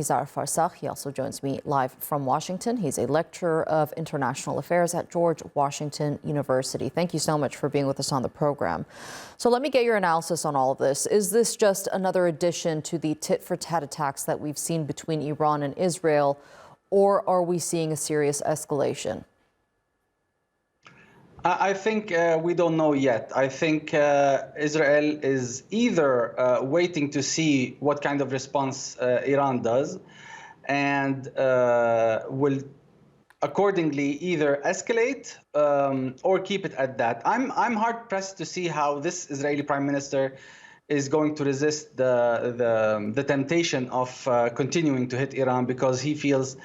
Nizar Farsakh. He also joins me live from Washington. He's a lecturer of international affairs at George Washington University. Thank you so much for being with us on the program. So let me get your analysis on all of this. Is this just another addition to the tit-for-tat attacks that we've seen between Iran and Israel, or are we seeing a serious escalation? I think we don't know yet. I think Israel is either waiting to see what kind of response Iran does and will accordingly either escalate or keep it at that. I'm hard pressed to see how this Israeli prime minister is going to resist the temptation of continuing to hit Iran, because he feels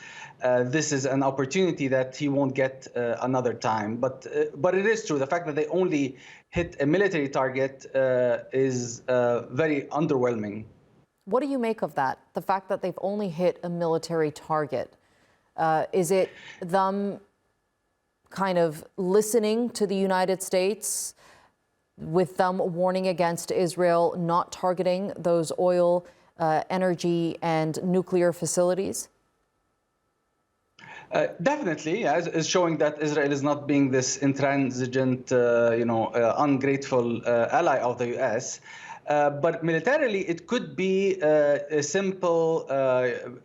this is an opportunity that he won't get another time. But it is true. The fact that they only hit a military target is very underwhelming. What do you make of that? The fact that they've only hit a military target. Is it them kind of listening to the United States, with them warning against Israel not targeting those oil, energy and nuclear facilities? Definitely, yes, is showing that Israel is not being this intransigent, ungrateful ally of the U.S. But militarily, it could be a simple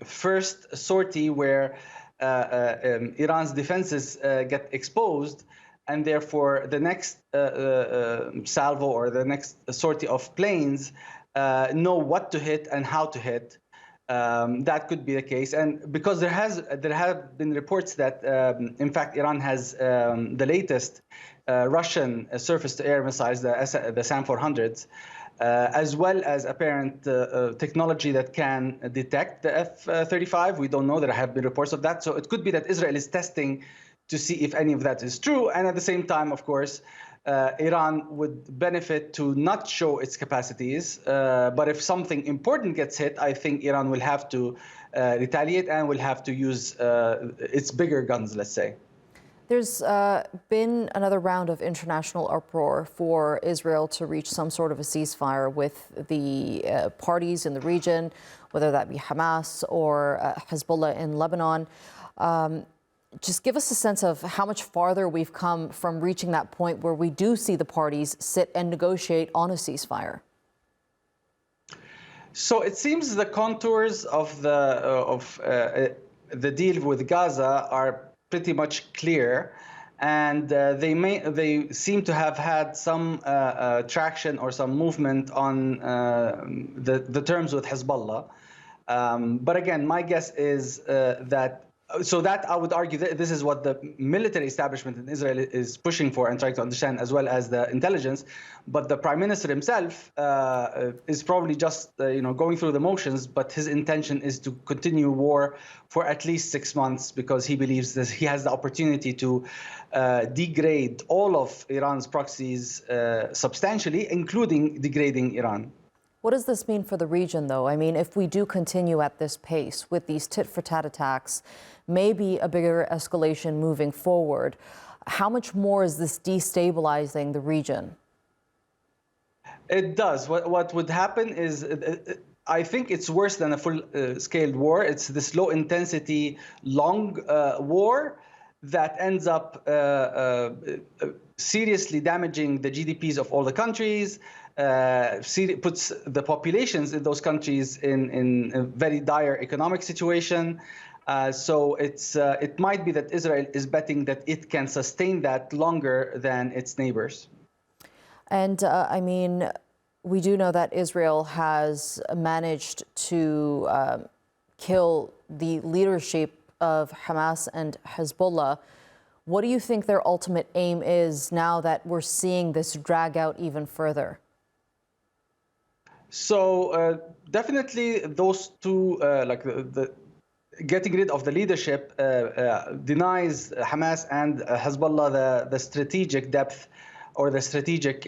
first sortie where Iran's defenses get exposed, and therefore the next salvo or the next sortie of planes know what to hit and how to hit. That could be the case, and because there have been reports that, in fact, Iran has the latest Russian surface-to-air missiles, the SAM 400s, as well as apparent technology that can detect the F-35. We don't know. There have been reports of that, so it could be that Israel is testing to see if any of that is true, and at the same time, of course, Iran would benefit to not show its capacities. But if something important gets hit, I think Iran will have to retaliate and will have to use its bigger guns, let's say. There's been another round of international uproar for Israel to reach some sort of a ceasefire with the parties in the region, whether that be Hamas or Hezbollah in Lebanon. Just give us a sense of how much farther we've come from reaching that point where we do see the parties sit and negotiate on a ceasefire. So it seems the contours of the deal with Gaza are pretty much clear, and they seem to have had some traction or some movement on the terms with Hezbollah. But again, my guess is that I would argue that this is what the military establishment in Israel is pushing for and trying to understand, as well as the intelligence. But the prime minister himself is probably just going through the motions, but his intention is to continue war for at least 6 months, because he believes that he has the opportunity to degrade all of Iran's proxies substantially, including degrading Iran. What does this mean for the region, though? I mean, if we do continue at this pace with these tit-for-tat attacks, maybe a bigger escalation moving forward, how much more is this destabilizing the region? It does. What would happen is, I think it's worse than a full-scale war. It's this low-intensity, long war that ends up seriously damaging the GDPs of all the countries, puts the populations in those countries in a very dire economic situation. So it might be that Israel is betting that it can sustain that longer than its neighbors. And I mean, we do know that Israel has managed to kill the leadership of Hamas and Hezbollah. What do you think their ultimate aim is now that we're seeing this drag out even further? So definitely those two, the getting rid of the leadership denies Hamas and Hezbollah the strategic depth or the strategic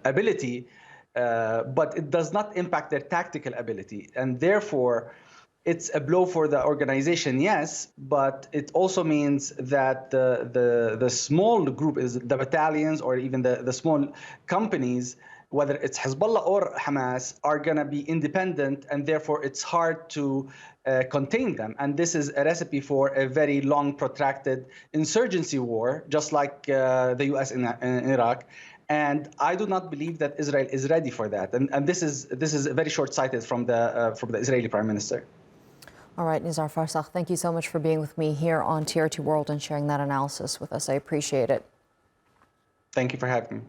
ability, but it does not impact their tactical ability, and therefore it's a blow for the organization, yes, but it also means that the small group, is the battalions or even the small companies, whether it's Hezbollah or Hamas, are going to be independent, and therefore it's hard to contain them. And this is a recipe for a very long, protracted insurgency war, just like the U.S. in Iraq. And I do not believe that Israel is ready for that. And this is very short-sighted from the Israeli Prime Minister. All right, Nizar Farsakh, thank you so much for being with me here on TRT World and sharing that analysis with us. I appreciate it. Thank you for having me.